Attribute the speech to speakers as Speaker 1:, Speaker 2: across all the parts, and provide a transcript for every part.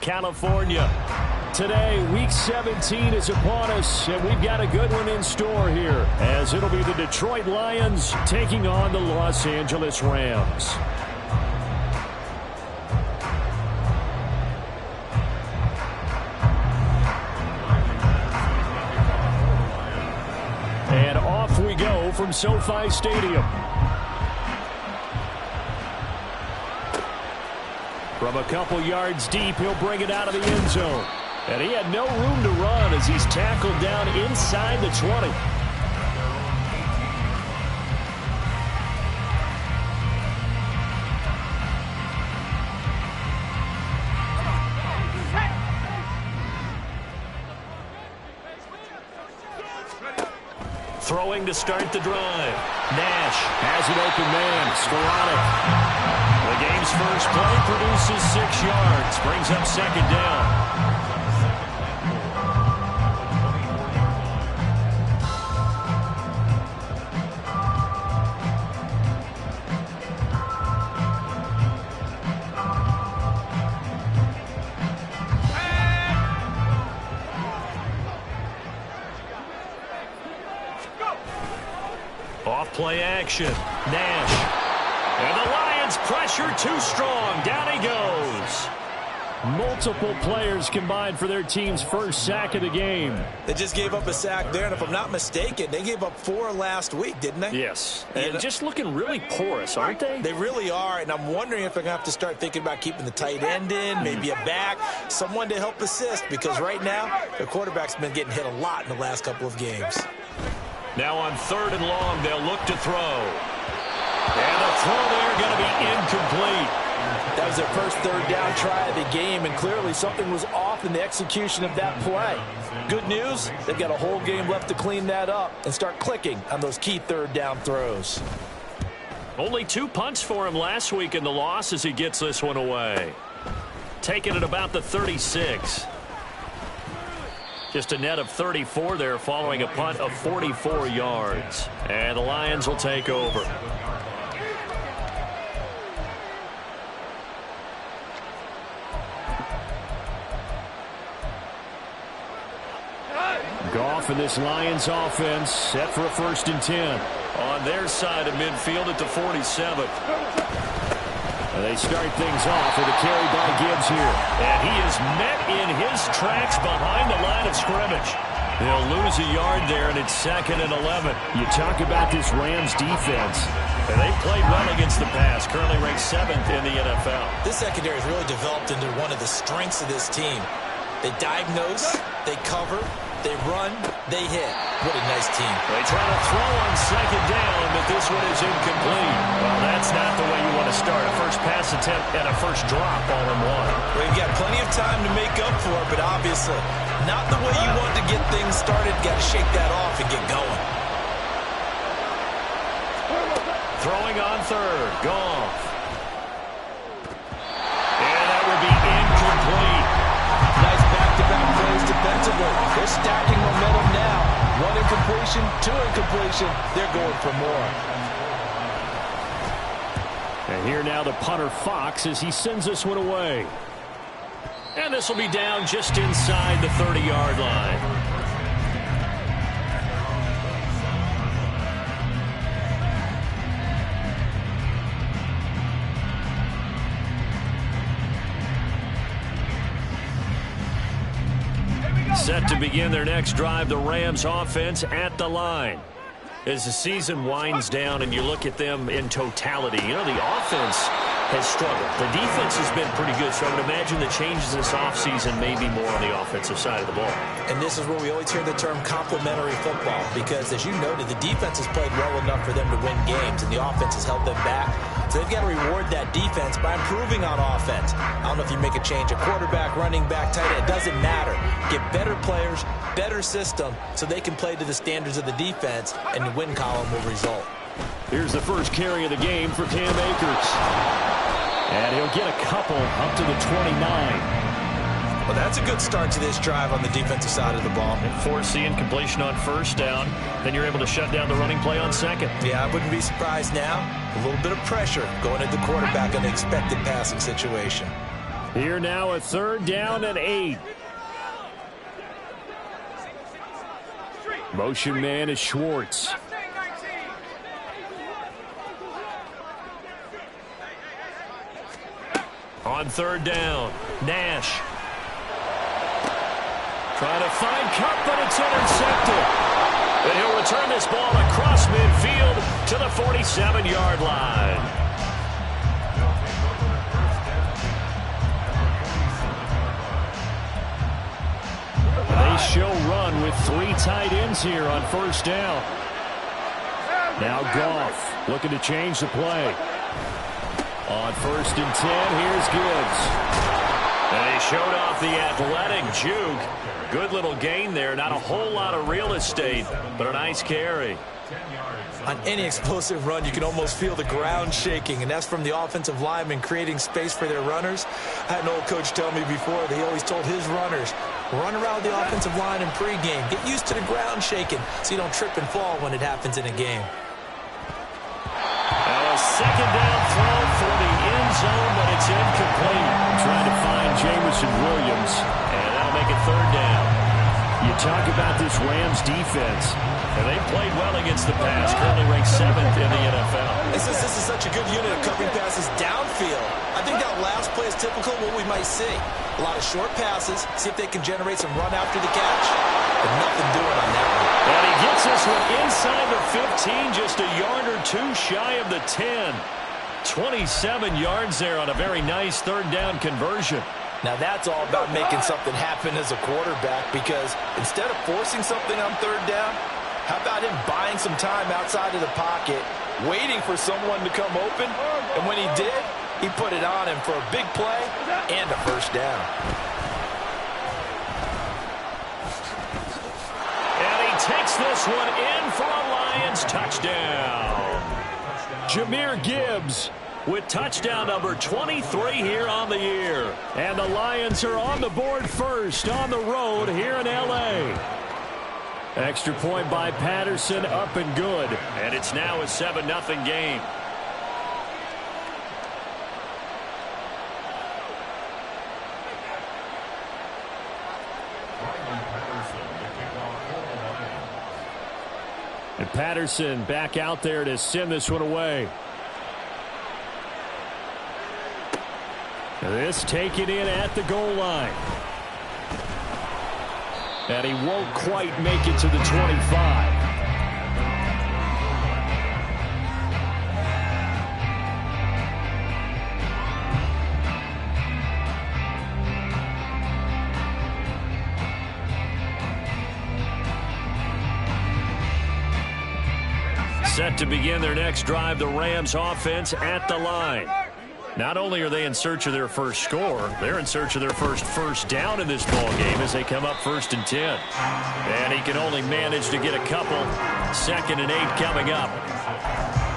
Speaker 1: California. Today, Week 17 is upon us, and we've got a good one in store here, as it'll be the Detroit Lions taking on the Los Angeles Rams. And off we go from SoFi Stadium. From a couple yards deep, he'll bring it out of the end zone. And he had no room to run as he's tackled down inside the 20. Throwing to start the drive. Nash has an open man. Skoranek. The game's first play produces 6 yards. Brings up second down. Off play action. Nash. And the Lions pressure too strong. Down he goes. Multiple players combined for their team's first sack of the game.
Speaker 2: They just gave up a sack there, and if I'm not mistaken, they gave up 4 last week, didn't they?
Speaker 1: Yes. And just looking really porous, aren't they?
Speaker 2: They really are, and I'm wondering if they're going to have to start thinking about keeping the tight end in, maybe a back, someone to help assist, because right now, their quarterback's been getting hit a lot in the last couple of games.
Speaker 1: Now on 3rd and long, they'll look to throw. And the throw there going to be incomplete.
Speaker 3: That was their first 3rd down try of the game, and clearly something was off in the execution of that play. Good news, they've got a whole game left to clean that up and start clicking on those key 3rd down throws.
Speaker 1: Only 2 punts for him last week in the loss as he gets this one away. Taking it about the 36. Just a net of 34 there following a punt of 44 yards. And the Lions will take over. Goff and this Lions offense set for a 1st and 10. On their side of midfield at the 47. And they start things off with a carry by Gibbs here. And he is met in his tracks behind the line of scrimmage. They'll lose a yard there, and it's 2nd and 11. You talk about this Rams defense. And they played well against the pass, currently ranked 7th in the NFL.
Speaker 2: This secondary has really developed into one of the strengths of this team. They diagnose, they cover, they run, they hit. What a nice team.
Speaker 1: They try to throw on 2nd down, but this one is incomplete. Well, that's not the way you want to start. A first pass attempt and a first drop all in one.
Speaker 2: Well, you've got plenty of time to make up for it, but obviously not the way you want to get things started. Got to shake that off and get going.
Speaker 1: Throwing on 3rd. Goff. And that would be incomplete.
Speaker 3: Nice back-to-back plays defensively. They're stacking momentum now. 1 incompletion, 2 incompletion. They're going for more.
Speaker 1: And here now the punter Fox as he sends this one away. And this will be down just inside the 30-yard line. Set to begin their next drive, the Rams offense at the line. As the season winds down and you look at them in totality, you know, the offense has struggled. The defense has been pretty good, so I would imagine the changes this offseason may be more on the offensive side of the ball.
Speaker 2: And this is where we always hear the term complementary football, because as you noted, the defense has played well enough for them to win games, and the offense has held them back. So they've got to reward that defense by improving on offense. I don't know if you make a change, a quarterback, running back, tight end, it doesn't matter. Get better players, better system, so they can play to the standards of the defense, and the win column will result.
Speaker 1: Here's the first carry of the game for Cam Akers. And he'll get a couple up to the 29.
Speaker 2: Well, that's a good start to this drive on the defensive side of the ball.
Speaker 1: And force the incompletion on 1st down. Then you're able to shut down the running play on 2nd.
Speaker 2: Yeah, I wouldn't be surprised now. A little bit of pressure going at the quarterback on the expected passing situation.
Speaker 1: Here now a 3rd down and 8. Motion man is Schwartz. On 3rd down, Nash. Trying to find Cup, but it's intercepted. And he'll return this ball across midfield to the 47-yard line. They show run with 3 tight ends here on 1st down. Now Goff looking to change the play. On 1st and 10, here's Gibbs. And he showed off the athletic juke. Good little gain there. Not a whole lot of real estate, but a nice carry.
Speaker 2: On any explosive run, you can almost feel the ground shaking, and that's from the offensive linemen creating space for their runners. I had an old coach tell me before that he always told his runners, run around the offensive line in pregame. Get used to the ground shaking so you don't trip and fall when it happens in a game.
Speaker 1: Now a 2nd down throw for the end zone, but it's incomplete. Trying to find Jamison Williams, and that'll make it 3rd down. You talk about this Rams defense, and they played well against the pass, currently ranked 7th in the NFL.
Speaker 2: This is such a good unit of covering passes downfield. I think that last play is typical of what we might see. A lot of short passes, see if they can generate some run after the catch. But nothing doing on that one.
Speaker 1: And he gets this one inside the 15, just a yard or 2 shy of the 10. 27 yards there on a very nice 3rd down conversion.
Speaker 2: Now that's all about making something happen as a quarterback, because instead of forcing something on 3rd down, how about him buying some time outside of the pocket, waiting for someone to come open, and when he did, he put it on him for a big play and a 1st down.
Speaker 1: And he takes this one in for a Lions touchdown. Jahmyr Gibbs with touchdown number 23 here on the year. And the Lions are on the board first on the road here in L.A. Extra point by Patterson, up and good. And it's now a 7-0 game. And Patterson back out there to send this one away. This taken in at the goal line. And he won't quite make it to the 25. Set to begin their next drive, the Rams offense at the line. Not only are they in search of their first score, they're in search of their first down in this ball game as they come up 1st and 10. And he can only manage to get a couple. 2nd and 8 coming up.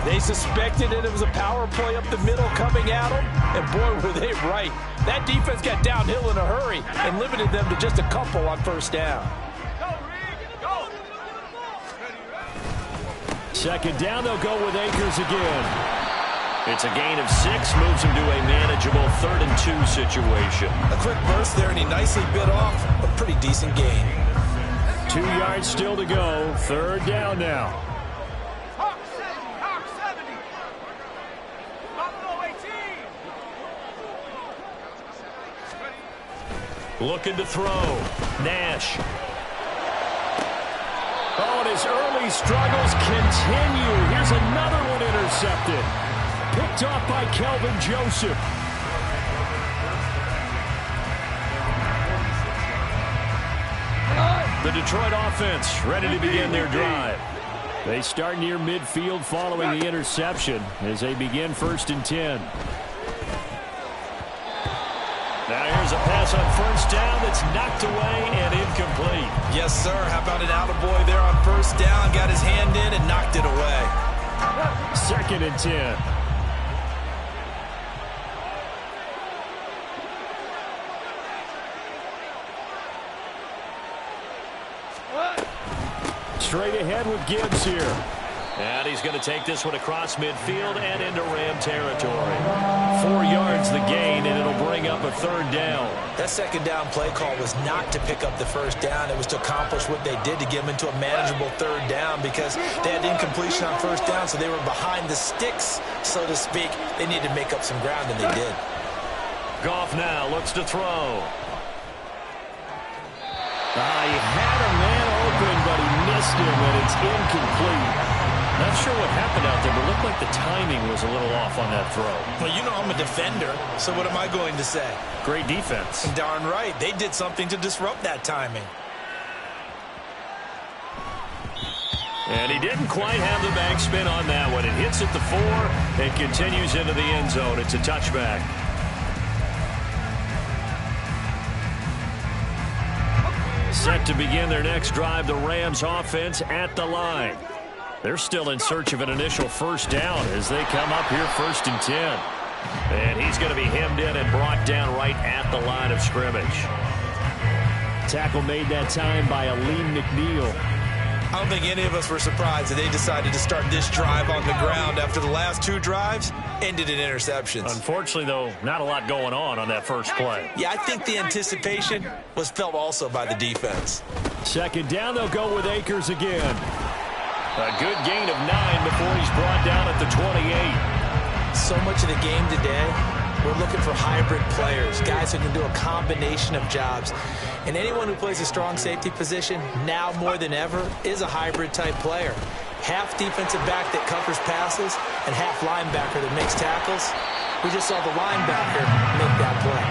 Speaker 3: They suspected that it was a power play up the middle coming at them, and boy, were they right. That defense got downhill in a hurry and limited them to just a couple on 1st down.
Speaker 1: 2nd down, they'll go with Akers again. It's a gain of 6, moves him to a manageable 3rd and 2 situation.
Speaker 2: A quick burst there, and he nicely bit off a pretty decent gain.
Speaker 1: 2 yards still to go. 3rd down now. Looking to throw. Nash. Oh, and his early struggles continue. Here's another one intercepted. Picked off by Kelvin Joseph. The Detroit offense ready to begin their drive. They start near midfield following the interception as they begin 1st and 10. Now here's a pass on 1st down that's knocked away and incomplete.
Speaker 2: Yes, sir. How about an attaboy there on 1st down? Got his hand in and knocked it away.
Speaker 1: 2nd and 10. Straight ahead with Gibbs here. And he's going to take this one across midfield and into Ram territory. 4 yards the gain, and it'll bring up a third down.
Speaker 2: That second down play call was not to pick up the first down. It was to accomplish what they did to get them into a manageable third down because they had incompletion on first down, so they were behind the sticks, so to speak. They needed to make up some ground, and they did.
Speaker 1: Goff now looks to throw. He had a man open, but he missed him, and it's incomplete. Not sure what happened out there, but it looked like the timing was a little off on that throw.
Speaker 2: Well, you know I'm a defender, so what am I going to say?
Speaker 1: Great defense.
Speaker 2: Darn right. They did something to disrupt that timing.
Speaker 1: And he didn't quite have the backspin on that one. It hits at the 4 and continues into the end zone. It's a touchback. Set to begin their next drive, the Rams offense at the line. They're still in search of an initial first down as they come up here 1st and 10. And he's going to be hemmed in and brought down right at the line of scrimmage. Tackle made that time by Aleem McNeil.
Speaker 2: I don't think any of us were surprised that they decided to start this drive on the ground after the last 2 drives ended in interceptions.
Speaker 1: Unfortunately, though, not a lot going on that first play.
Speaker 2: Yeah, I think the anticipation was felt also by the defense.
Speaker 1: Second down, they'll go with Akers again. A good gain of 9 before he's brought down at the 28.
Speaker 2: So much of the game today, we're looking for hybrid players, guys who can do a combination of jobs. And anyone who plays a strong safety position, now more than ever, is a hybrid-type player. Half defensive back that covers passes and half linebacker that makes tackles. We just saw the linebacker make that play.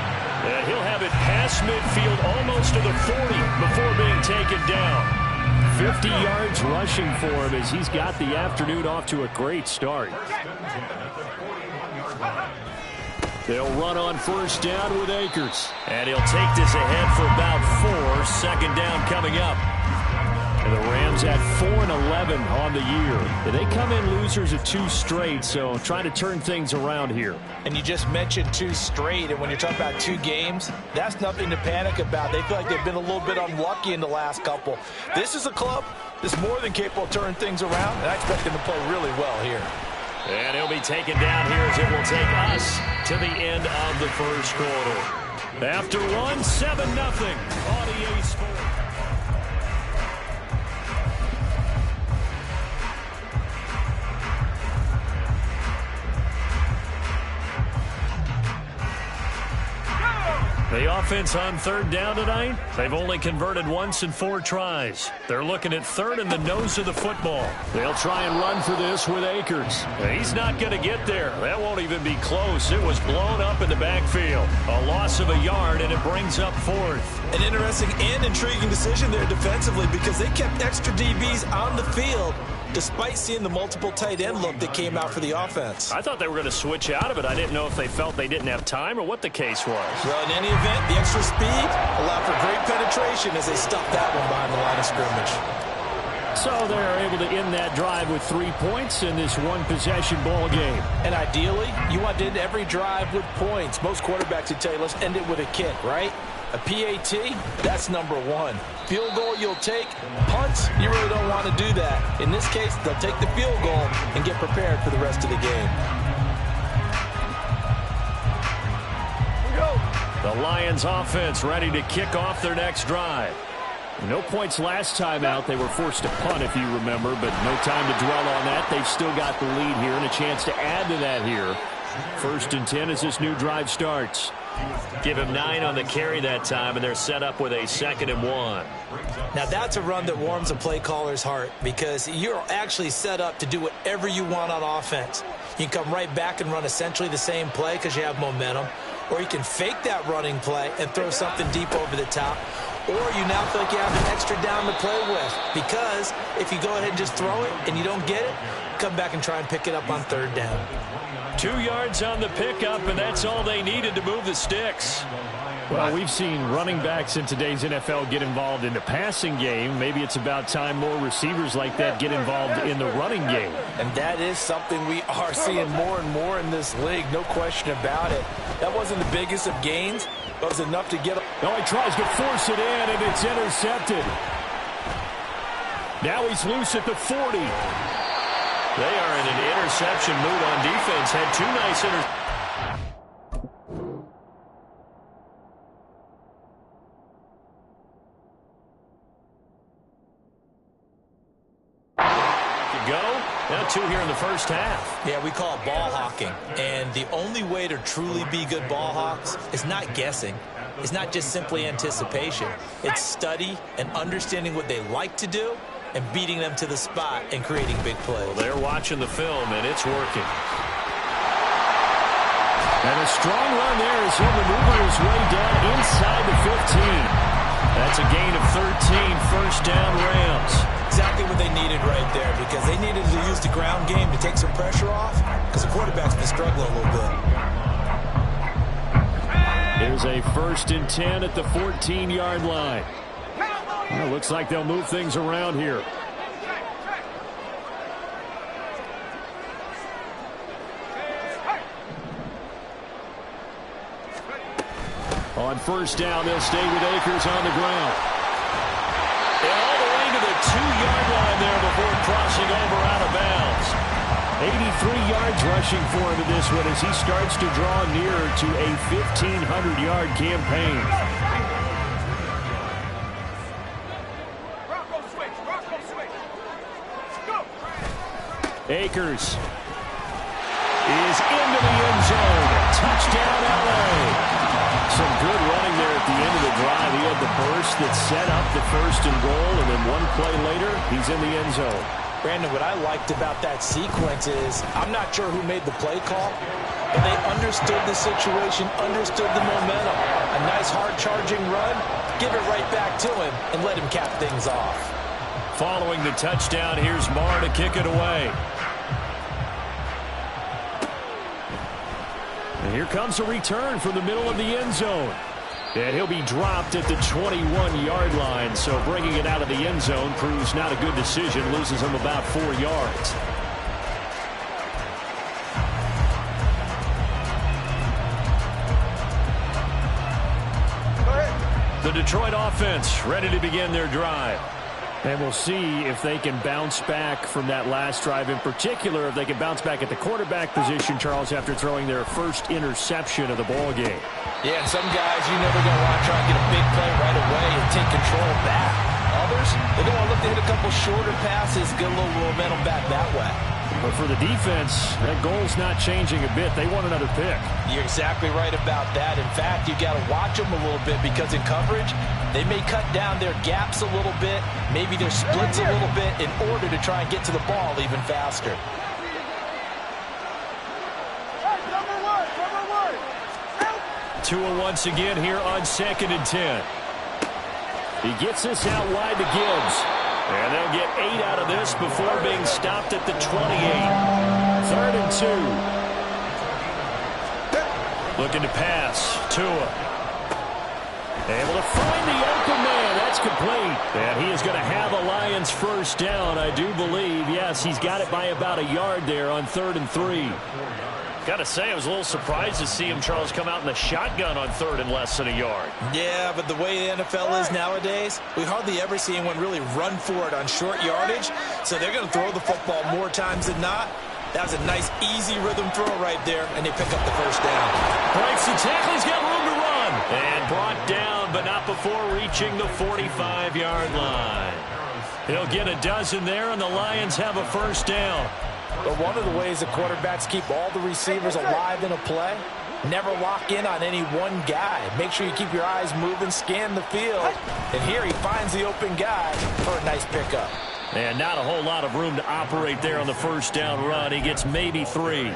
Speaker 1: And he'll have it past midfield almost to the 40 before being taken down. 50 yards rushing for him as he's got the afternoon off to a great start. They'll run on first down with Akers. And he'll take this ahead for about 4. Second down coming up. And the Rams at 4-11 on the year. And they come in losers of 2 straight, so trying to turn things around here.
Speaker 2: And you just mentioned 2 straight, and when you're talking about 2 games, that's nothing to panic about. They feel like they've been a little bit unlucky in the last couple. This is a club that's more than capable of turning things around, and I expect them to play really well here.
Speaker 1: And he'll be taken down here as it will take us to the end of the first quarter. After 1, 7-0 on EA Sports. The offense on third down tonight, they've only converted once in 4 tries. They're looking at third in the nose of the football. They'll try and run for this with Akers. He's not going to get there. That won't even be close. It was blown up in the backfield. A loss of a yard, and it brings up 4th.
Speaker 2: An interesting and intriguing decision there defensively because they kept extra DBs on the field despite seeing the multiple tight end look that came out for the offense.
Speaker 1: I thought they were going to switch out of it. I didn't know if they felt they didn't have time or what the case was.
Speaker 2: Well, in any event, the extra speed allowed for great penetration as they stuffed that one behind the line of scrimmage.
Speaker 1: So they're able to end that drive with 3 points in this one-possession ball game.
Speaker 2: And ideally, you want to end every drive with points. Most quarterbacks would tell you, let's end it with a kick, right? A PAT, that's number 1. Field goal you'll take. Punts, you really don't want to do that. In this case, they'll take the field goal and get prepared for the rest of the game.
Speaker 1: The Lions offense ready to kick off their next drive. No points last time out. They were forced to punt, if you remember, but no time to dwell on that. They've still got the lead here and a chance to add to that here. 1st and 10 as this new drive starts. Give him 9 on the carry that time, and they're set up with a 2nd and 1.
Speaker 2: Now, that's a run that warms a play caller's heart because you're actually set up to do whatever you want on offense. You can come right back and run essentially the same play because you have momentum, or you can fake that running play and throw something deep over the top, or you now feel like you have an extra down to play with because if you go ahead and just throw it and you don't get it, come back and try and pick it up on 3rd down.
Speaker 1: 2 yards on the pickup, and that's all they needed to move the sticks. Well, we've seen running backs in today's NFL get involved in the passing game. Maybe it's about time more receivers like that get involved in the running game.
Speaker 2: And that is something we are seeing more and more in this league, no question about it. That wasn't the biggest of gains, but it was enough to get him.
Speaker 1: No, he tries to force it in, and it's intercepted. Now he's loose at the 40. They are in an interception mood on defense. Had two nice interceptions. Now two here in the first half.
Speaker 2: Yeah, we call it ball hawking. And the only way to truly be good ball hawks is not guessing. It's not just simply anticipation. It's study and understanding what they like to do and beating them to the spot and creating big plays.
Speaker 1: Well, they're watching the film, and it's working. And a strong run there as he'll maneuver his way down inside the 15. That's a gain of 13, first down Rams.
Speaker 2: Exactly what they needed right there, because they needed to use the ground game to take some pressure off, because the quarterback's been struggling a little bit.
Speaker 1: Here's a 1st and 10 at the 14-yard line. Well, looks like they'll move things around here. On 1st down, they'll stay with Akers on the ground. And all the way to the 2-yard line there before crossing over out of bounds. 83 yards rushing for him in this one as he starts to draw nearer to a 1,500-yard campaign. Akers is into the end zone. Touchdown, L.A. Some good running there at the end of the drive. He had the burst that set up the 1st and goal, and then one play later, he's in the end zone.
Speaker 2: Brandon, what I liked about that sequence is I'm not sure who made the play call, but they understood the situation, understood the momentum. A nice hard-charging run, give it right back to him, and let him cap things off.
Speaker 1: Following the touchdown, here's Marr to kick it away. And here comes a return from the middle of the end zone. And he'll be dropped at the 21-yard line, so bringing it out of the end zone proves not a good decision, loses him about 4 yards. The Detroit offense ready to begin their drive. And we'll see if they can bounce back from that last drive. In particular, if they can bounce back at the quarterback position, Charles, after throwing their first interception of the ball game.
Speaker 2: Yeah, some guys you never going to want to try and get a big play right away and take control back. Others, they're going to look to hit a couple shorter passes, get a little momentum back that way.
Speaker 1: But for the defense, that goal's not changing a bit. They want another pick.
Speaker 2: You're exactly right about that. In fact, you got to watch them a little bit because in coverage, they may cut down their gaps a little bit, maybe their splits a little bit in order to try and get to the ball even faster. Tua
Speaker 1: once again here on 2nd and 10. He gets this out wide to Gibbs. And they'll get 8 out of this before being stopped at the 28. 3rd and 2. Looking to pass. Tua. Able to find the open man. That's complete. And he is going to have a Lions first down, I do believe. Yes, he's got it by about a yard there on 3rd and 3. Got to say, I was a little surprised to see him, Charles, come out in the shotgun on 3rd and less than a yard.
Speaker 2: Yeah, but the way the NFL is nowadays, we hardly ever see anyone really run for it on short yardage. So they're going to throw the football more times than not. That was a nice, easy rhythm throw right there, and they pick up the first down.
Speaker 1: Breaks the tackle. He's got room to run. And brought down, but not before reaching the 45-yard line. He'll get a dozen there, and the Lions have a first down.
Speaker 2: But one of the ways the quarterbacks keep all the receivers alive in a play, never lock in on any one guy. Make sure you keep your eyes moving, scan the field. And here he finds the open guy for a nice pickup.
Speaker 1: And not a whole lot of room to operate there on the first down run. He gets maybe 3.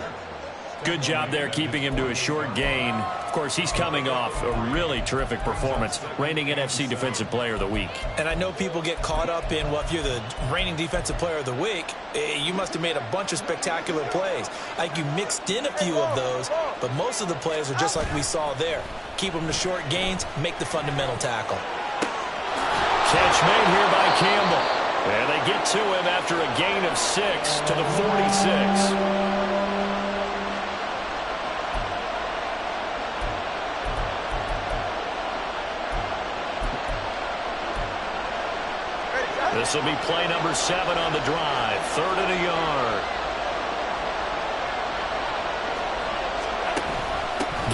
Speaker 1: Good job there keeping him to a short gain. Of course, he's coming off a really terrific performance, reigning NFC Defensive Player of the Week.
Speaker 2: And I know people get caught up in, well, if you're the reigning Defensive Player of the Week, you must have made a bunch of spectacular plays. Like you mixed in a few of those, but most of the plays are just like we saw there. Keep them to short gains, make the fundamental tackle.
Speaker 1: Catch made here by Campbell. And they get to him after a gain of 6 to the 46. This will be play number 7 on the drive. 3rd and a yard.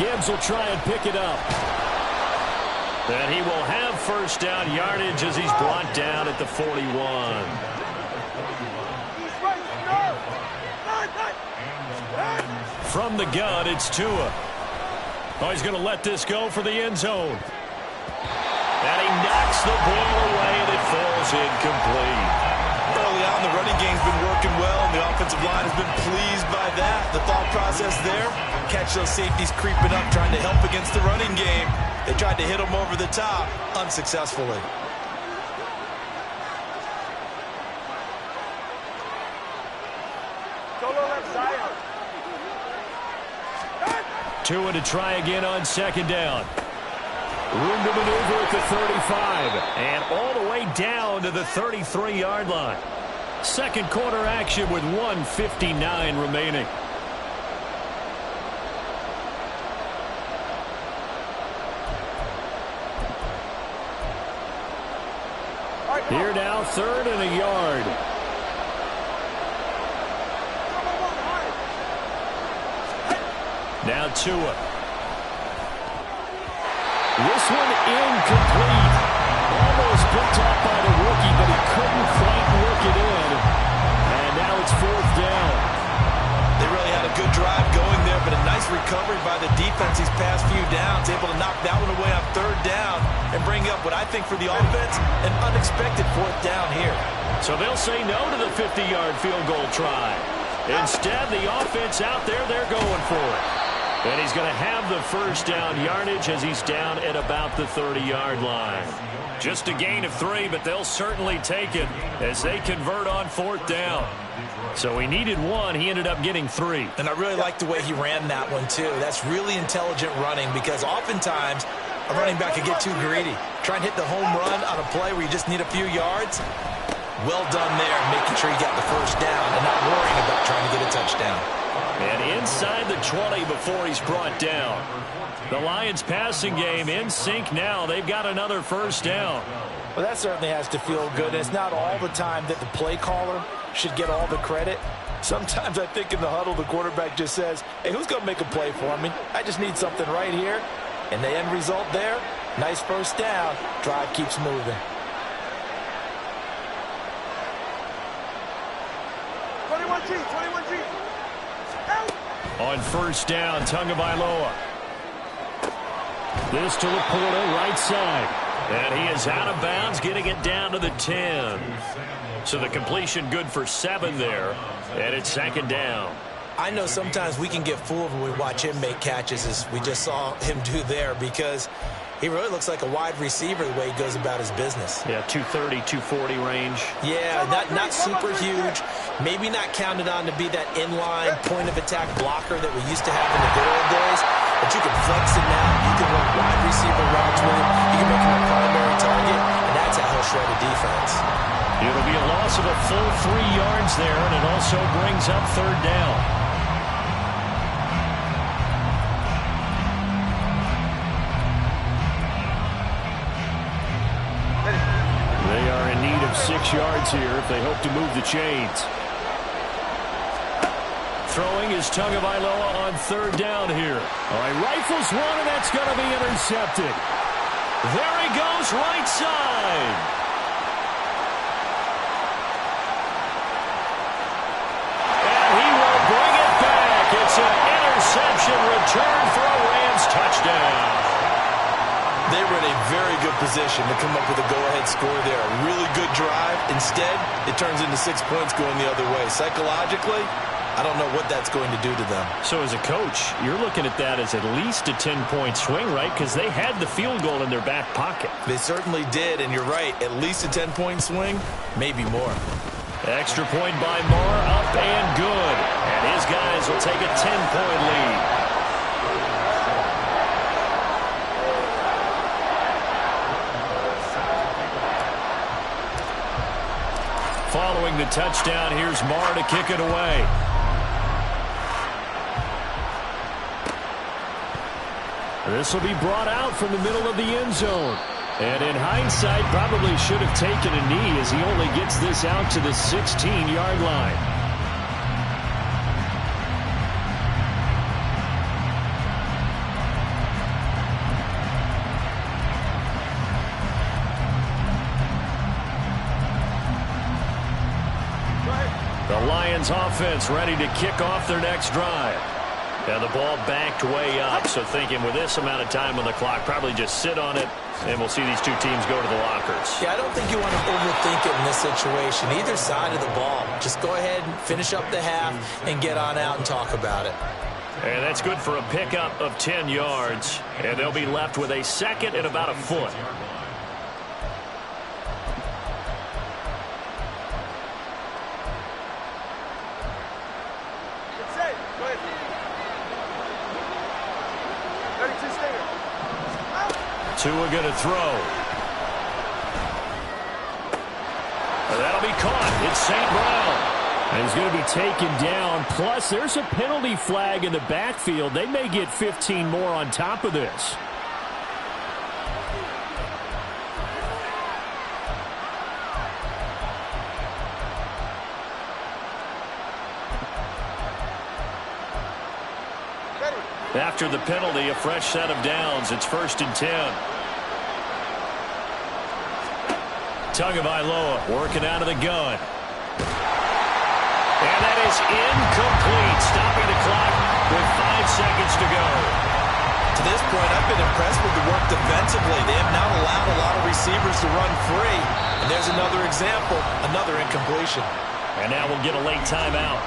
Speaker 1: Gibbs will try and pick it up. And he will have first down yardage as he's brought down at the 41. From the gun, it's Tua. Oh, he's going to let this go for the end zone. And he knocks the ball away, and it falls incomplete.
Speaker 2: Early on, the running game's been working well, and the offensive line has been pleased by that. The thought process there, catch those safeties creeping up, trying to help against the running game. They tried to hit him over the top, unsuccessfully.
Speaker 1: Tua to try again on second down. Room to maneuver at the 35. And all the way down to the 33-yard line. Second quarter action with 1:59 remaining. Here now, third and a yard. Now Tua. This one incomplete. Almost picked off by the rookie, but he couldn't quite work it in. And now it's fourth down.
Speaker 2: They really had a good drive going there, but a nice recovery by the defense these past few downs. Able to knock that one away on third down and bring up what I think for the offense, an unexpected fourth down here.
Speaker 1: So they'll say no to the 50-yard field goal try. Instead, the offense out there, they're going for it. And he's going to have the first down yardage as he's down at about the 30-yard line. Just a gain of 3, but they'll certainly take it as they convert on fourth down. So he needed 1. He ended up getting 3.
Speaker 2: And I really like the way he ran that one, too. That's really intelligent running because oftentimes a running back could get too greedy. Try and hit the home run on a play where you just need a few yards. Well done there, making sure you got the first down and not worrying about trying to get a touchdown.
Speaker 1: And inside the 20 before he's brought down. The Lions passing game in sync now. They've got another first down.
Speaker 3: Well, that certainly has to feel good. It's not all the time that the play caller should get all the credit. Sometimes I think in the huddle, the quarterback just says, hey, who's going to make a play for me? I just need something right here. And the end result there, nice first down. Drive keeps moving.
Speaker 4: 21G.
Speaker 1: On first down, Tagovailoa. This to Laporta, right side. And he is out of bounds, getting it down to the 10. So the completion good for 7 there. And it's second down.
Speaker 2: I know sometimes we can get fooled when we watch him make catches, as we just saw him do there, because he really looks like a wide receiver the way he goes about his business.
Speaker 1: Yeah, 230, 240 range.
Speaker 2: Yeah, not super huge. Maybe not counted on to be that inline point-of-attack blocker that we used to have in the good old days. But you can flex him out. You can run wide receiver routes with him. You can make him a primary target, and that's how he'll shred a defense.
Speaker 1: It'll be a loss of a full 3 yards there, and it also brings up third down. They are in need of 6 yards here if they hope to move the chains. Throwing is Tagovailoa on third down here. All right, rifles one, and that's going to be intercepted. There he goes, right side. And he will bring it back. It's an interception return for a Rams touchdown.
Speaker 2: They were in a very good position to come up with a go-ahead score there. A really good drive. Instead, it turns into 6 points going the other way. Psychologically, I don't know what that's going to do to them.
Speaker 1: So as a coach, you're looking at that as at least a 10-point swing, right? Because they had the field goal in their back pocket.
Speaker 2: They certainly did, and you're right. At least a 10-point swing, maybe more.
Speaker 1: Extra point by Moore, up and good. And his guys will take a 10-point lead. Following the touchdown, here's Moore to kick it away. This will be brought out from the middle of the end zone. And in hindsight, probably should have taken a knee as he only gets this out to the 16-yard line. Lions offense ready to kick off their next drive. And the ball backed way up, so thinking with this amount of time on the clock, probably just sit on it, and we'll see these two teams go to the lockers.
Speaker 2: Yeah, I don't think you want to overthink it in this situation. Either side of the ball. Just go ahead and finish up the half and get on out and talk about it.
Speaker 1: And that's good for a pickup of 10 yards. And they'll be left with a second and about a foot. Tua going to throw. That'll be caught. It's St. Brown.
Speaker 5: And he's going to be taken down. Plus, there's a penalty flag in the backfield. They may get 15 more on top of this.
Speaker 1: After the penalty, a fresh set of downs. It's 1st and 10. Tagovailoa working out of the gun. And that is incomplete, stopping the clock with 5 seconds to go.
Speaker 2: To this point, I've been impressed with the work defensively. They have not allowed a lot of receivers to run free. And there's another example, another incompletion.
Speaker 1: And now we'll get a late timeout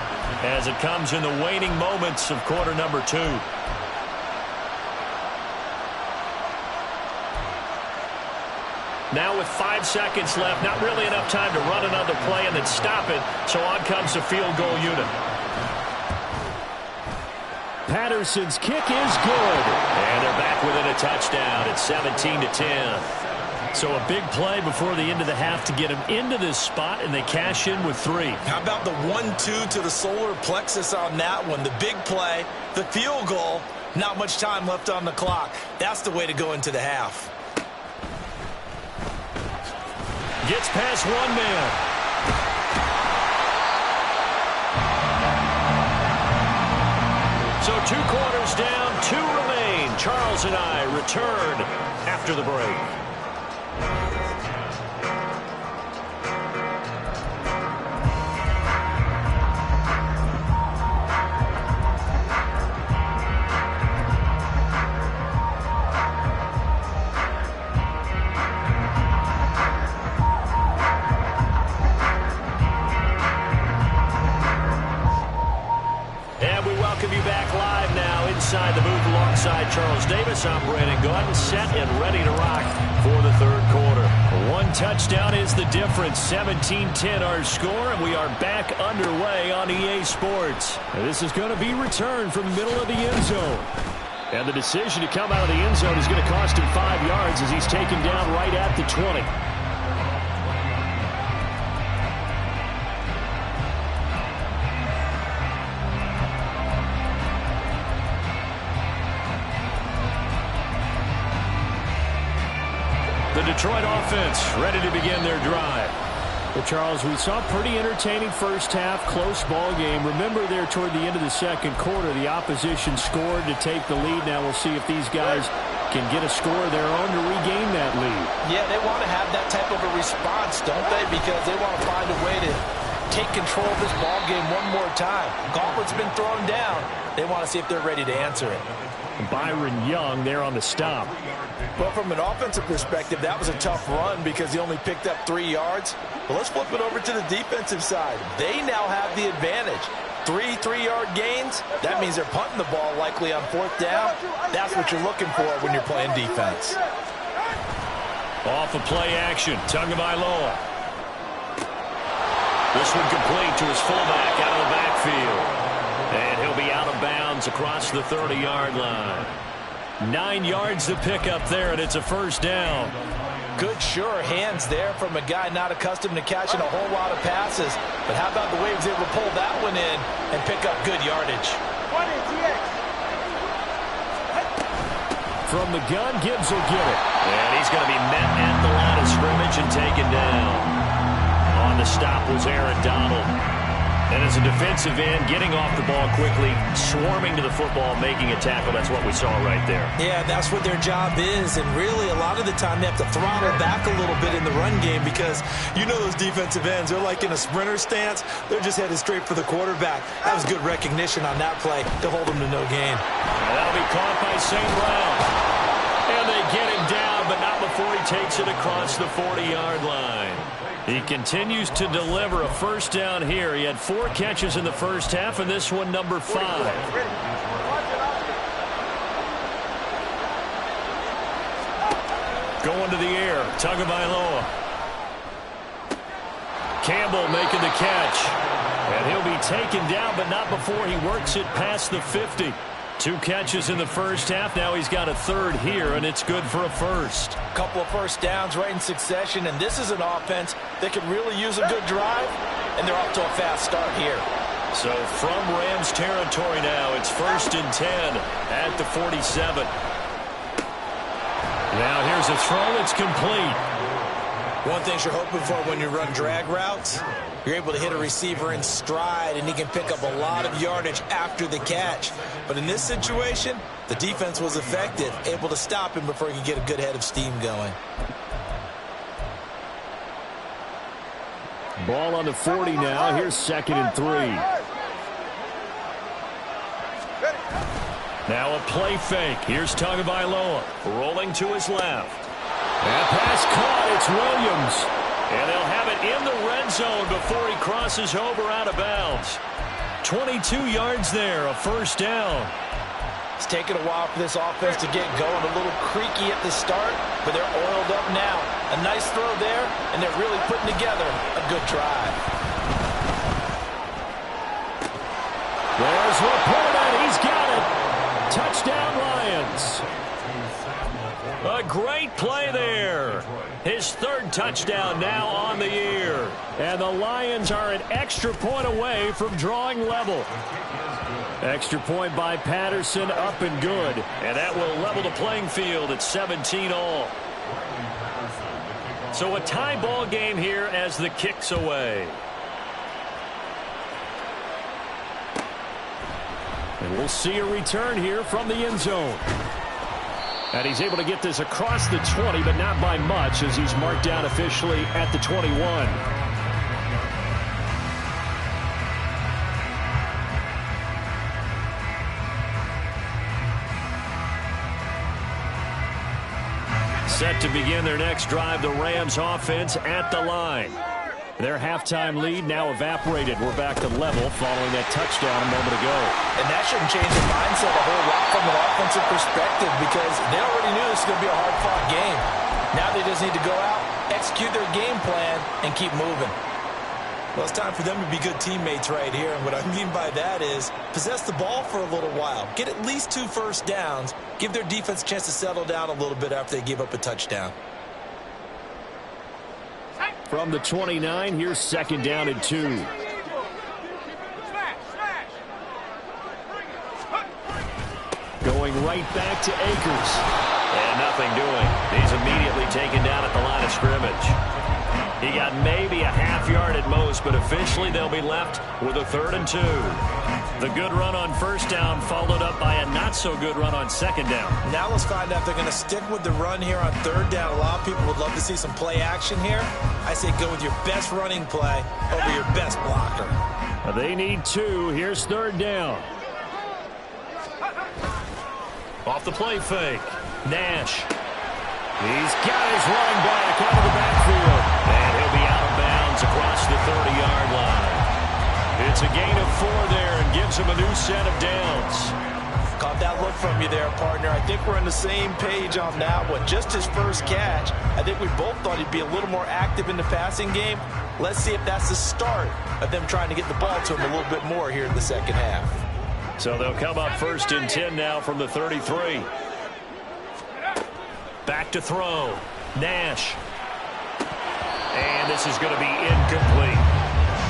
Speaker 1: as it comes in the waning moments of quarter number 2. Now with 5 seconds left, not really enough time to run another play and then stop it, so on comes the field goal unit.
Speaker 5: Patterson's kick is good.
Speaker 1: And they're back within a touchdown. It's 17-10. So a big play before the end of the half to get them into this spot, and they cash in with 3.
Speaker 2: How about the 1-2 to the solar plexus on that one? The big play, the field goal, not much time left on the clock. That's the way to go into the half.
Speaker 1: Gets past one man. So 2 quarters down, 2 remain. Charles and I return after the break. Inside the booth alongside Charles Davis, I'm Brandon Gaudin, set and ready to rock for the 3rd quarter. 1 touchdown is the difference. 17-10 our score, and we are back underway on EA Sports.
Speaker 5: And this is going to be returned from the middle of the end zone. And the decision to come out of the end zone is going to cost him 5 yards as he's taken down right at the 20.
Speaker 1: Detroit offense ready to begin their drive.
Speaker 5: Well, Charles, we saw a pretty entertaining first half, close ball game. Remember there toward the end of the 2nd quarter, the opposition scored to take the lead. Now we'll see if these guys can get a score of their own to regain that lead.
Speaker 2: Yeah, they want to have that type of a response, don't they? Because they want to find a way to take control of this ball game one more time. Gauntlet's been thrown down. They want to see if they're ready to answer it.
Speaker 5: Byron Young there on the stop.
Speaker 2: But from an offensive perspective, that was a tough run because he only picked up 3 yards. But let's flip it over to the defensive side. They now have the advantage. 3 3-yard gains. That means they're punting the ball likely on 4th down. That's what you're looking for when you're playing defense.
Speaker 1: Off of play action, Tagovailoa. This one complete to his fullback out of the backfield. And he'll be out of bounds across the 30-yard line. 9 yards to pick up there, and it's a 1st down.
Speaker 2: Good, sure hands there from a guy not accustomed to catching a whole lot of passes. But how about the way he was able to pull that one in and pick up good yardage?
Speaker 5: From the gun, Gibbs will get it.
Speaker 1: And he's going to be met at the line of scrimmage and taken down. On the stop was Aaron Donald. And as a defensive end, getting off the ball quickly, swarming to the football, making a tackle, that's what we saw right there.
Speaker 2: Yeah, that's what their job is. And really, a lot of the time, they have to throttle back a little bit in the run game because you know those defensive ends, they're like in a sprinter stance. They're just headed straight for the quarterback. That was good recognition on that play to hold them to no gain.
Speaker 1: And that'll be caught by St. Brown. And they get him down, but not before he takes it across the 40-yard line. He continues to deliver a first down here. He had 4 catches in the first half, and this one number 5. Going to the air, Tagovailoa. Campbell making the catch. And he'll be taken down, but not before he works it past the 50. 2 catches in the first half. Now he's got a 3rd here, and it's good for a first.
Speaker 3: Couple of first downs right in succession, and this is an offense that could really use a good drive, and they're off to a fast start here.
Speaker 1: So from Rams territory now, it's 1st and 10 at the 47. Now here's a throw. It's complete.
Speaker 2: One thing you're hoping for when you run drag routes, you're able to hit a receiver in stride, and he can pick up a lot of yardage after the catch. But in this situation, the defense was effective, able to stop him before he could get a good head of steam going.
Speaker 5: Ball on the 40 now. Here's 2nd and 3.
Speaker 1: Now a play fake. Here's Tagovailoa rolling to his left. That pass caught. It's Williams. And they'll have it in the red zone before he crosses over out of bounds. 22 yards there, a first down.
Speaker 3: It's taken a while for this offense to get going. A little creaky at the start, but they're oiled up now. A nice throw there, and they're really putting together a good drive.
Speaker 5: There's Laporta. He's got it. Touchdown, Lions.
Speaker 1: A great play there. His 3rd touchdown now on the year.
Speaker 5: And the Lions are an extra point away from drawing level. Extra point by Patterson, up and good.
Speaker 1: And that will level the playing field at 17 all. So a tie ball game here as the kick's away.
Speaker 5: And we'll see a return here from the end zone. And he's able to get this across the 20, but not by much, as he's marked down officially at the 21.
Speaker 1: Set to begin their next drive, the Rams offense at the line. Their halftime lead now evaporated. We're back to level following that touchdown a moment ago.
Speaker 3: And that shouldn't change their mindset a whole lot from an offensive perspective because they already knew this was going to be a hard-fought game. Now they just need to go out, execute their game plan, and keep moving.
Speaker 2: Well, it's time for them to be good teammates right here. And what I mean by that is possess the ball for a little while. Get at least 2 first downs. Give their defense a chance to settle down a little bit after they give up a touchdown.
Speaker 5: From the 29, here's 2nd down and 2. Going right back to Akers.
Speaker 1: And nothing doing. He's immediately taken down at the line of scrimmage. He got maybe a half yard at most, but officially they'll be left with a 3rd and 2. The good run on first down followed up by a not-so-good run on 2nd down.
Speaker 2: Now let's find out if they're going to stick with the run here on 3rd down. A lot of people would love to see some play action here. I say go with your best running play over your best blocker.
Speaker 5: They need 2. Here's 3rd down.
Speaker 1: Off the play fake. Nash.
Speaker 5: He's got his running back out of the backfield.
Speaker 1: And he'll be out of bounds across the 30-yard line. It's a gain of 4 there and gives him a new set of downs.
Speaker 3: Caught that look from you there, partner. I think we're on the same page on that one. Just his first catch. I think we both thought he'd be a little more active in the passing game. Let's see if that's the start of them trying to get the ball to him a little bit more here in the second half.
Speaker 1: So they'll come up 1st and 10 now from the 33. Back to throw. Nash. And this is going to be incomplete.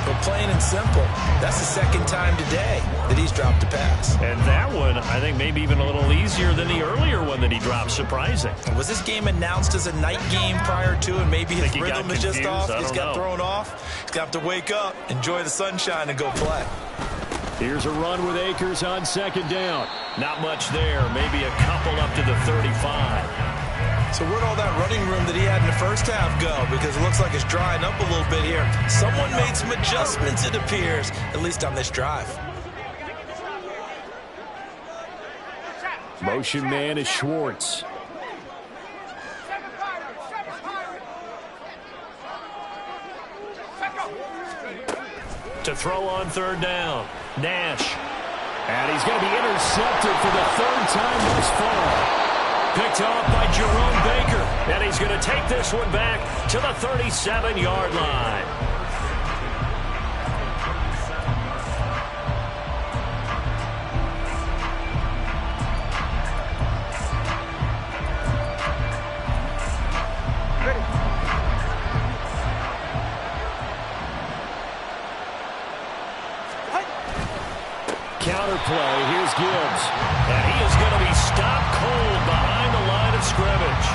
Speaker 2: But plain and simple, that's the second time today that he's dropped a pass.
Speaker 1: And that one, I think, maybe even a little easier than the earlier one that he dropped. Surprising.
Speaker 2: Was this game announced as a night game prior to, and maybe his rhythm is just off? He's got thrown off. He's got to wake up, enjoy the sunshine, and go play.
Speaker 5: Here's a run with Akers on second down. Not much there. Maybe a couple up to the 35.
Speaker 2: So where'd all that running room that he had in the first half go? Because it looks like it's drying up a little bit here. Someone made some adjustments, it appears, at least on this drive.
Speaker 5: Motion man is Schwartz.
Speaker 1: To throw on third down, Nash.
Speaker 5: And he's going to be intercepted for the third time thus far.
Speaker 1: Picked off by Jerome Baker. And he's going to take this one back to the 37-yard line. Counter play. Here's Gibbs. And he is going to be stopped cold behind the line of scrimmage.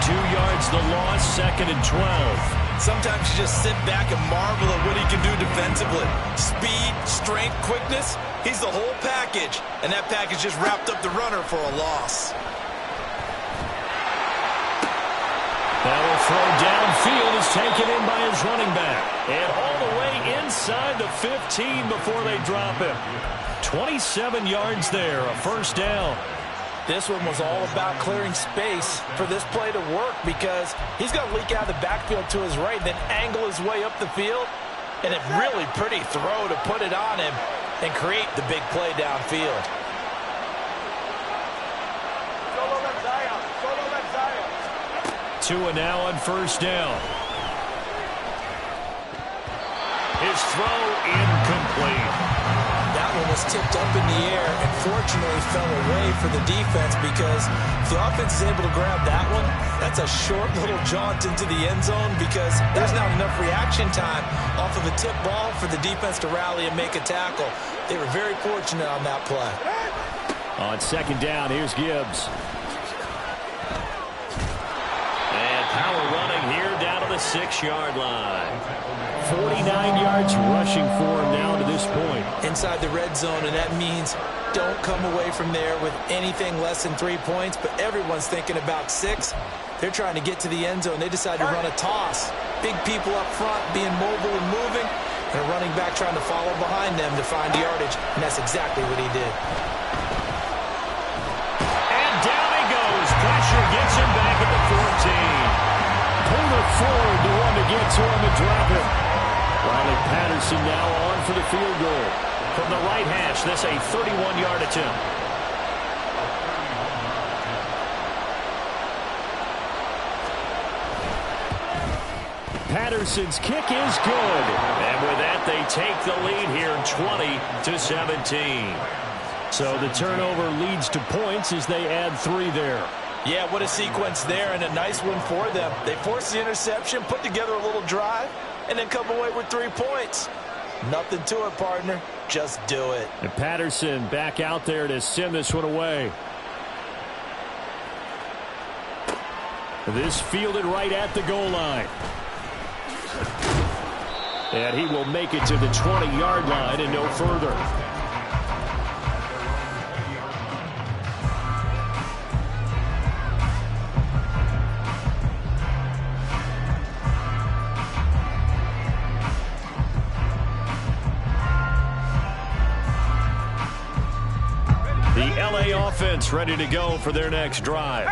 Speaker 1: 2 yards the loss, 2nd and 12.
Speaker 2: Sometimes you just sit back and marvel at what he can do defensively. Speed, strength, quickness. He's the whole package. And that package just wrapped up the runner for a loss.
Speaker 1: That will throw downfield is taken in by his running back. And all the way inside the 15 before they drop him. 27 yards there, a first down.
Speaker 3: This one was all about clearing space for this play to work because he's going to leak out of the backfield to his right, then angle his way up the field. And a really pretty throw to put it on him and create the big play downfield.
Speaker 1: Tua now on first down. His throw incomplete.
Speaker 2: That one was tipped up in the air and fortunately fell away for the defense because if the offense is able to grab that one, that's a short little jaunt into the end zone because there's not enough reaction time off of a tip ball for the defense to rally and make a tackle. They were very fortunate on that play.
Speaker 5: On second down, here's Gibbs.
Speaker 1: And power running here down to the 6-yard line.
Speaker 5: 49 yards rushing for him now to this point.
Speaker 2: Inside the red zone, and that means don't come away from there with anything less than 3 points, but everyone's thinking about 6. They're trying to get to the end zone. They decide to run a toss. Big people up front being mobile and moving, and a running back trying to follow behind them to find yardage, and that's exactly what he did.
Speaker 1: And down he goes. Pressure gets him back at the 14.
Speaker 5: Pulled it forward, the one to get to him and drop him. Riley Patterson now on for the field goal.
Speaker 1: From the right hash, this a 31-yard attempt.
Speaker 5: Patterson's kick is good.
Speaker 1: And with that, they take the lead here 20-17.
Speaker 5: So the turnover leads to points as they add 3 there.
Speaker 3: Yeah, what a sequence there and a nice one for them. They forced the interception, put together a little drive, and then come away with 3 points. Nothing to it, partner. Just do it.
Speaker 5: And Patterson back out there to send this one away. This fielded right at the goal line. And he will make it to the 20-yard line and no further.
Speaker 1: Offense ready to go for their next drive.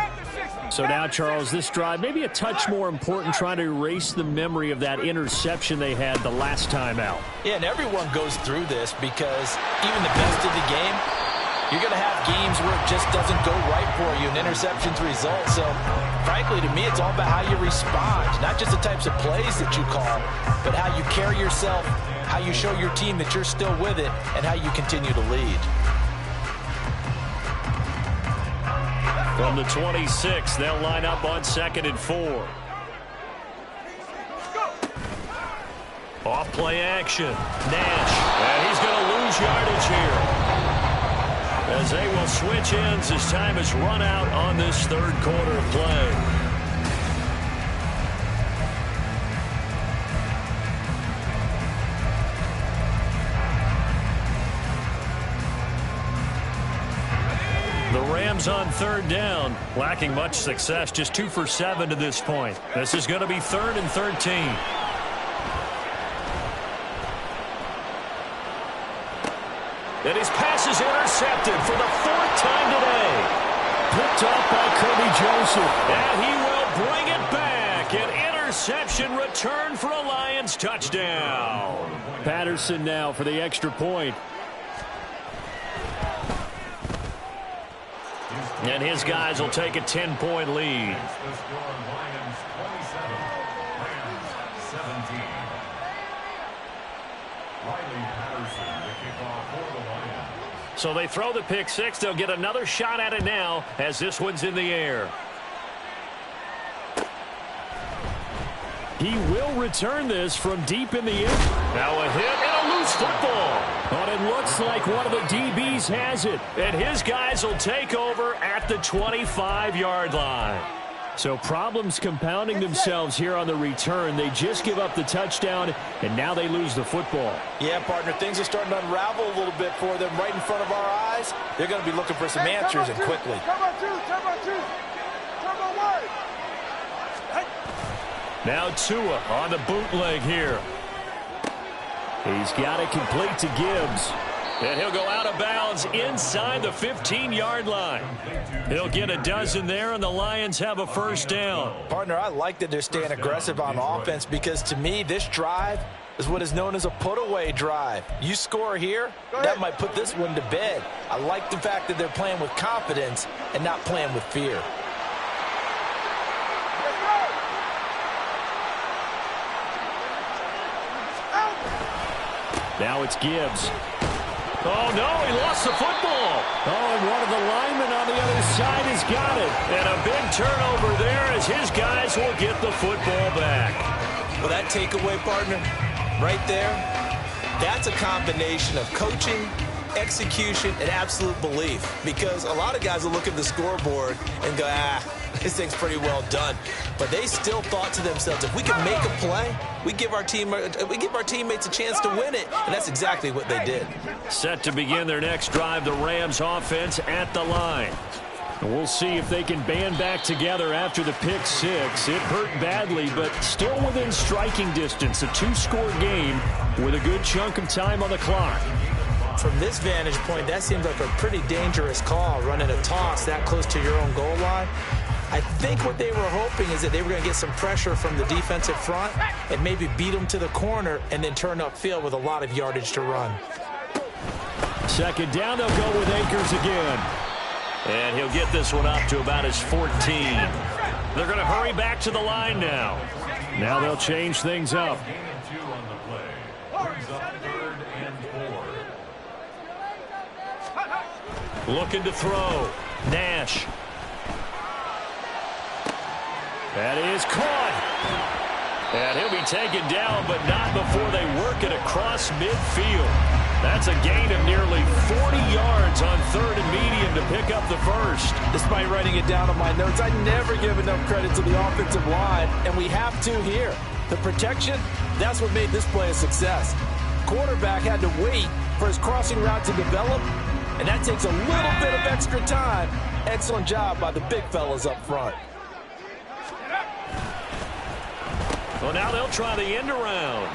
Speaker 5: So now, Charles, this drive maybe a touch more important, trying to erase the memory of that interception they had the last time out.
Speaker 3: Yeah, and everyone goes through this because even the best of the game, you're going to have games where it just doesn't go right for you, and interceptions result. So, frankly, to me, it's all about how you respond, not just the types of plays that you call, but how you carry yourself, how you show your team that you're still with it, and how you continue to lead.
Speaker 1: From the 26, they'll line up on 2nd and 4. Off play action. Nash. And he's going to lose yardage here, as they will switch ends as time has run out on this third quarter of play. The Rams on third down, lacking much success, just 2 for 7 to this point. This is going to be 3rd and 13. And his pass is intercepted for the 4th time today.
Speaker 5: Picked up by Kirby Joseph.
Speaker 1: And he will bring it back. An interception return for a Lions touchdown.
Speaker 5: Patterson now for the extra point.
Speaker 1: And his guys will take a 10-point lead. So they throw the pick six. They'll get another shot at it now as this one's in the air.
Speaker 5: He will return this from deep in the air.
Speaker 1: Now a hit and a loose football.
Speaker 5: But it looks like one of the DBs has it.
Speaker 1: And his guys will take over at the 25-yard line.
Speaker 5: So problems compounding themselves here on the return. They just give up the touchdown, and now they lose the football.
Speaker 2: Yeah, partner, things are starting to unravel a little bit for them right in front of our eyes. They're going to be looking for some answers, and quickly.
Speaker 1: Now Tua on the bootleg here.
Speaker 5: He's got it complete to Gibbs.
Speaker 1: And he'll go out of bounds inside the 15-yard line. He'll get a dozen there, and the Lions have a first down.
Speaker 2: Partner, I like that they're staying aggressive on offense because, to me, this drive is what is known as a put-away drive. You score here, that might put this one to bed. I like the fact that they're playing with confidence and not playing with fear.
Speaker 5: Now it's Gibbs.
Speaker 1: Oh, no, he lost the football.
Speaker 5: Oh, and one of the linemen on the other side has got it.
Speaker 1: And a big turnover there as his guys will get the football back.
Speaker 2: Well, that takeaway, partner, right there, that's a combination of coaching, execution, and absolute belief. Because a lot of guys will look at the scoreboard and go, this thing's pretty well done. But they still thought to themselves, if we can make a play, we give our teammates a chance to win it. And that's exactly what they did.
Speaker 1: Set to begin their next drive, the Rams offense at the line.
Speaker 5: And we'll see if they can band back together after the pick six. It hurt badly, but still within striking distance. A 2-score game with a good chunk of time on the clock.
Speaker 2: From this vantage point, that seems like a pretty dangerous call, running a toss that close to your own goal line. I think what they were hoping is that they were going to get some pressure from the defensive front and maybe beat them to the corner and then turn upfield with a lot of yardage to run.
Speaker 5: Second down, they'll go with Akers again.
Speaker 1: And he'll get this one up to about his 14. They're going to hurry back to the line now.
Speaker 5: Now they'll change things up.
Speaker 1: Looking to throw. Nash. That is caught. And he'll be taken down, but not before they work it across midfield. That's a gain of nearly 40 yards on 3rd and medium to pick up the first.
Speaker 2: Despite writing it down on my notes, I never give enough credit to the offensive line, and we have to here. The protection, that's what made this play a success. Quarterback had to wait for his crossing route to develop, and that takes a little bit of extra time. Excellent job by the big fellas up front.
Speaker 1: Well, now they'll try the end around.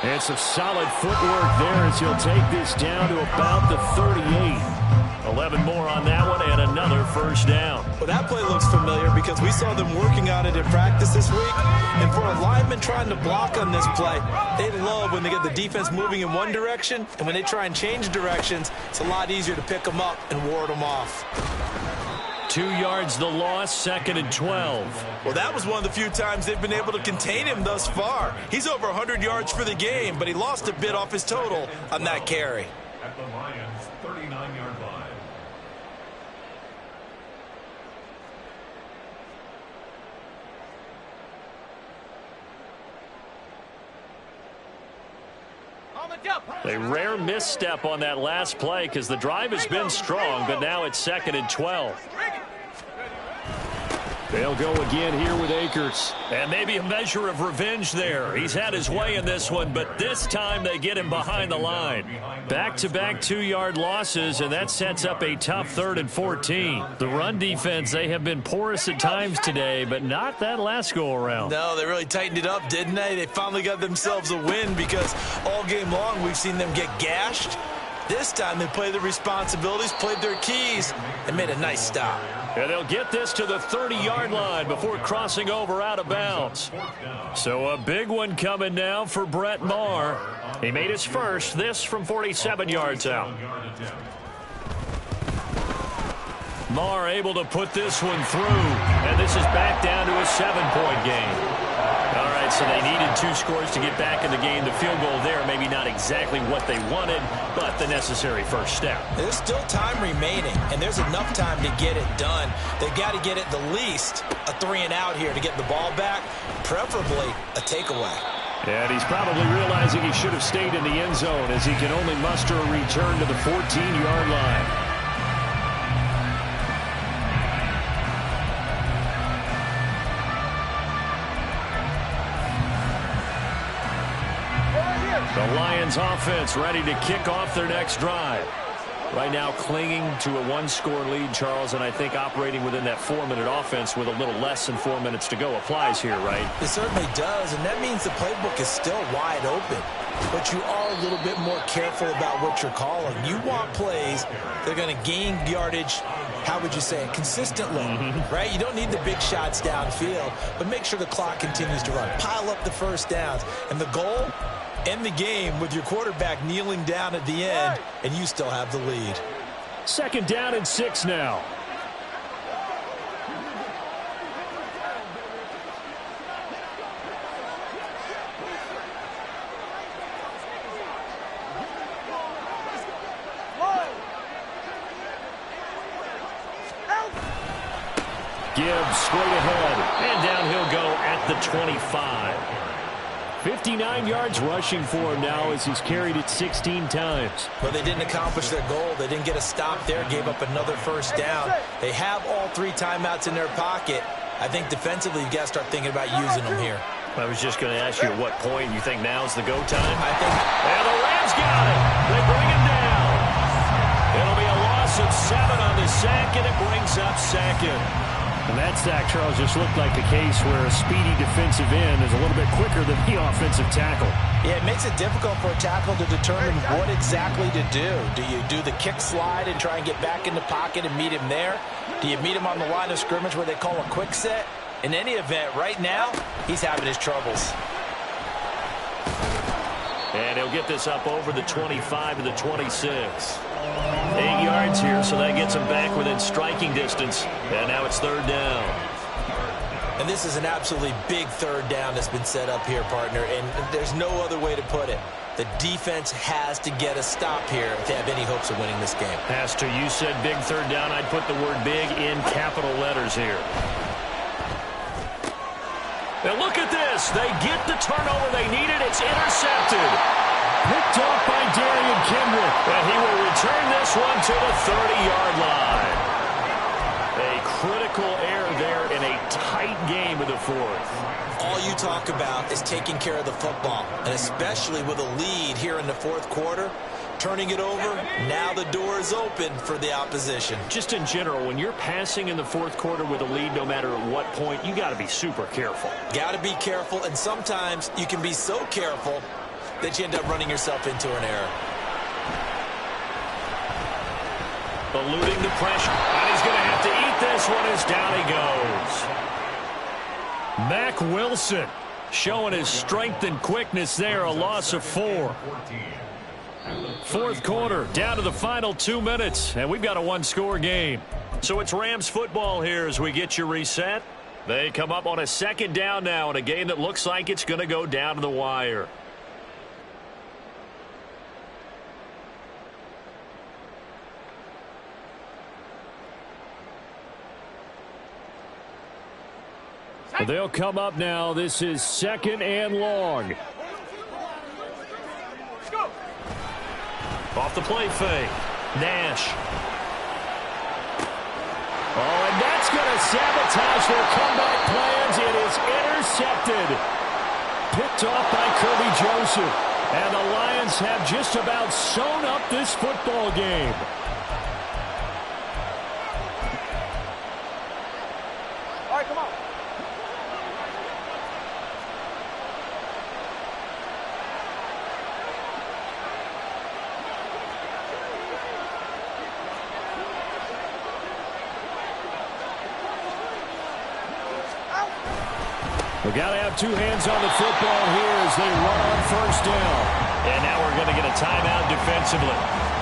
Speaker 5: And some solid footwork there as he'll take this down to about the 38.
Speaker 1: 11 more on that one and another first down.
Speaker 2: Well, that play looks familiar because we saw them working on it in practice this week. And for a lineman trying to block on this play, they love when they get the defense moving in one direction. And when they try and change directions, it's a lot easier to pick them up and ward them off.
Speaker 1: 2 yards the loss, 2nd and 12.
Speaker 2: Well, that was one of the few times they've been able to contain him thus far. He's over 100 yards for the game, but he lost a bit off his total on that carry.
Speaker 6: At the Lions' 39-yard line.
Speaker 1: A rare misstep on that last play because the drive has been strong, but now it's 2nd and 12.
Speaker 5: They'll go again here with Akers.
Speaker 1: And maybe a measure of revenge there. He's had his way in this one, but this time they get him behind the line. Back-to-back 2-yard losses, and that sets up a tough 3rd and 14. The run defense, they have been porous at times today, but not that last go-around.
Speaker 2: No, they really tightened it up, didn't they? They finally got themselves a win because all game long we've seen them get gashed. This time they played their responsibilities, played their keys, and made a nice stop.
Speaker 1: And they'll get this to the 30-yard line before crossing over out of bounds. So a big one coming now for Brett Maher. He made his first, this from 47 yards out. Maher able to put this one through, and this is back down to a 7-point game. All right, so they needed 2 scores to get back in the game. The field goal there, maybe not exactly what they wanted, but the necessary first step.
Speaker 2: There's still time remaining, and there's enough time to get it done. They've got to get it the least a 3-and-out here to get the ball back, preferably a takeaway.
Speaker 5: And he's probably realizing he should have stayed in the end zone as he can only muster a return to the 14-yard line. The Lions offense ready to kick off their next drive. Right now clinging to a 1-score lead, Charles, and I think operating within that 4-minute offense with a little less than 4 minutes to go applies here, right?
Speaker 2: It certainly does, and that means the playbook is still wide open. But you are a little bit more careful about what you're calling. You want plays that are going to gain yardage, how would you say it, consistently, right? You don't need the big shots downfield, but make sure the clock continues to run. Pile up the first downs. And the goal? End the game with your quarterback kneeling down at the end, and you still have the lead.
Speaker 5: 2nd down and 6 now. Gibbs straight ahead, and down he'll go at the 25. 59 yards rushing for him now as he's carried it 16 times.
Speaker 2: But they didn't accomplish their goal. They didn't get a stop there, gave up another first down. They have all 3 timeouts in their pocket. I think defensively you've got to start thinking about using them here.
Speaker 1: I was just going to ask you at what point you think now's the go time.
Speaker 2: I think.
Speaker 1: And the Rams got it. They bring him down. It'll be a loss of 7 on the sack, and it brings up 2nd.
Speaker 5: And that sack, Charles, just looked like the case where a speedy defensive end is a little bit quicker than the offensive tackle.
Speaker 2: Yeah, it makes it difficult for a tackle to determine what exactly to do. Do you do the kick slide and try and get back in the pocket and meet him there? Do you meet him on the line of scrimmage where they call a quick set? In any event, right now, he's having his troubles.
Speaker 1: And he'll get this up over the 25 to the 26. 8 yards here, so that gets him back within striking distance. And now it's 3rd down.
Speaker 2: And this is an absolutely big 3rd down that's been set up here, partner, and there's no other way to put it. The defense has to get a stop here if they have any hopes of winning this game.
Speaker 1: Has to. You said big 3rd down. I'd put the word big in capital letters here. And look at this. They get the turnover they needed. It's intercepted.
Speaker 5: Picked off by Darian Kendrick.
Speaker 1: And he will return this one to the 30-yard line. A critical error there in a tight game of the 4th.
Speaker 2: All you talk about is taking care of the football, and especially with a lead here in the 4th quarter, turning it over, now the door is open for the opposition.
Speaker 1: Just in general, when you're passing in the 4th quarter with a lead, no matter at what point, you got to be super careful.
Speaker 2: Got to be careful, and sometimes you can be so careful that you end up running yourself into an error.
Speaker 1: Eluding the pressure, and he's going to have to eat this one as down he goes. Mack Wilson showing his strength and quickness there, a loss of 4. 4th quarter, down to the final 2 minutes, and we've got a 1-score game. So it's Rams football here as we get you reset. They come up on a 2nd down now in a game that looks like it's going to go down to the wire.
Speaker 5: They'll come up now. This is 2nd and long.
Speaker 1: Off the play fake. Nash. Oh, and that's going to sabotage their comeback plans. It is intercepted. Picked off by Kirby Joseph. And the Lions have just about sewn up this football game.
Speaker 4: All right, come on.
Speaker 5: We got to have two hands on the football here as they run on first down.
Speaker 1: And now we're going to get a timeout defensively.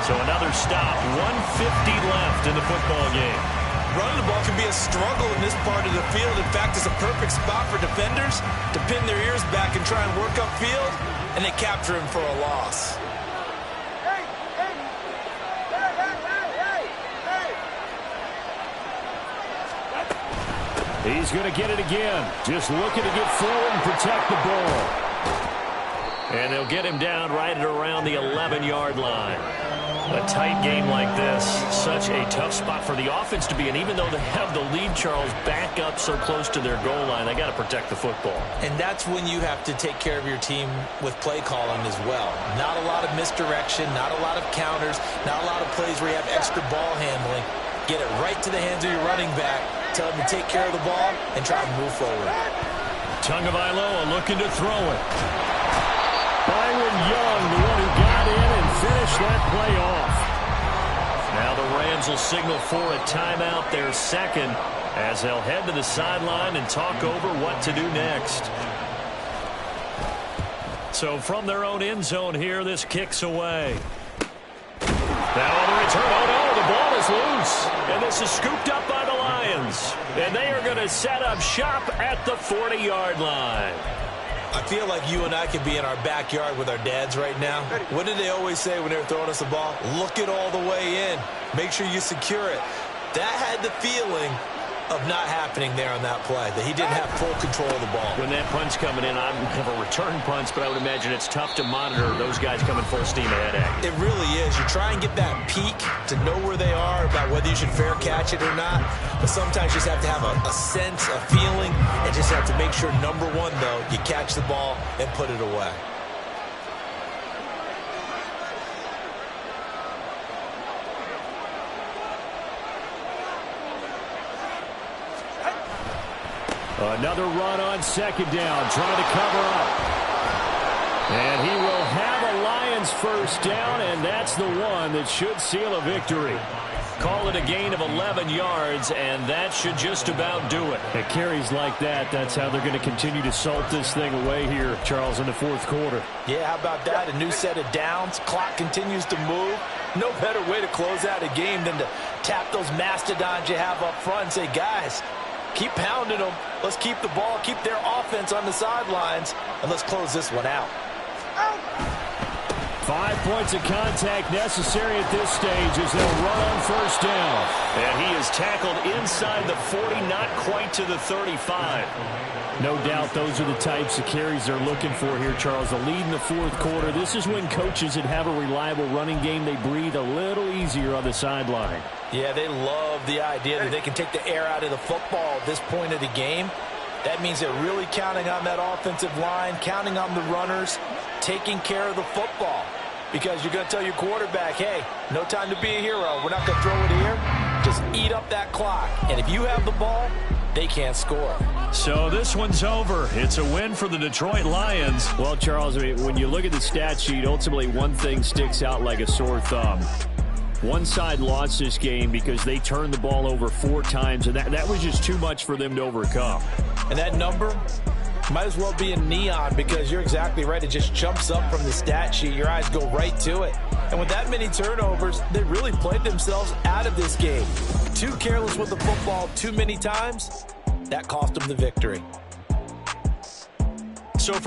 Speaker 1: So another stop, 1:50 left in the football game.
Speaker 2: Running the ball can be a struggle in this part of the field. In fact, it's a perfect spot for defenders to pin their ears back and try and work upfield, and they capture him for a loss.
Speaker 4: Hey, hey, hey, hey, hey, hey.
Speaker 5: He's going to get it again. Just looking to get forward and protect the ball.
Speaker 1: And they'll get him down right at around the 11-yard line. A tight game like this, such a tough spot for the offense to be in. Even though they have the lead, Charles, back up so close to their goal line, they got to protect the football.
Speaker 2: And that's when you have to take care of your team with play calling as well. Not a lot of misdirection, not a lot of counters, not a lot of plays where you have extra ball handling. Get it right to the hands of your running back. Tell him to take care of the ball and try to move forward.
Speaker 1: Tagovailoa looking to throw it.
Speaker 5: Byron Young, the one who got in and finished that play off.
Speaker 1: Now the Rams will signal for a timeout, their second, as they'll head to the sideline and talk over what to do next. So from their own end zone here, this kicks away. Now on the return, oh no, the ball is loose. And this is scooped up by the Lions. And they are going to set up shop at the 40-yard line.
Speaker 2: I feel like you and I could be in our backyard with our dads right now. What did they always say when they were throwing us the ball? Look it all the way in. Make sure you secure it. That had the feeling of not happening there on that play, that he didn't have full control of the ball.
Speaker 1: When that punch coming in, I don't have a return punch, but I would imagine it's tough to monitor those guys coming full steam ahead at you.
Speaker 2: It really is. You try and get that peek to know where they are, about whether you should fair catch it or not. But sometimes you just have to have a sense, a feeling, and just have to make sure, number one, though, you catch the ball and put it away.
Speaker 5: Another run on second down, trying to cover up. And he will have a Lions first down, and that's the one that should seal a victory. Call it a gain of 11 yards, and that should just about do it. At carries like that, that's how they're going to continue to salt this thing away here, Charles, in the fourth quarter.
Speaker 2: Yeah, how about that? A new set of downs. Clock continues to move. No better way to close out a game than to tap those mastodons you have up front and say, guys, keep pounding them. Let's keep the ball, keep their offense on the sidelines, and let's close this one out.
Speaker 5: 5 points of contact necessary at this stage as they'll run on first down.
Speaker 1: And he is tackled inside the 40, not quite to the 35.
Speaker 5: No doubt those are the types of carries they're looking for here, Charles. The lead in the fourth quarter. This is when coaches that have a reliable running game, they breathe a little easier on the sideline.
Speaker 2: Yeah, they love the idea that they can take the air out of the football at this point of the game. That means they're really counting on that offensive line, counting on the runners, taking care of the football. Because you're going to tell your quarterback, hey, no time to be a hero. We're not going to throw it here. Just eat up that clock. And if you have the ball, they can't score.
Speaker 1: So this one's over. It's a win for the Detroit Lions.
Speaker 5: Well, Charles, I mean, when you look at the stat sheet, ultimately one thing sticks out like a sore thumb. One side lost this game because they turned the ball over 4 times, and that was just too much for them to overcome.
Speaker 2: And that number might as well be in neon, because you're exactly right. It just jumps up from the stat sheet. Your eyes go right to it. And with that many turnovers, they really played themselves out of this game. Too careless with the football too many times. That cost them the victory.
Speaker 1: So for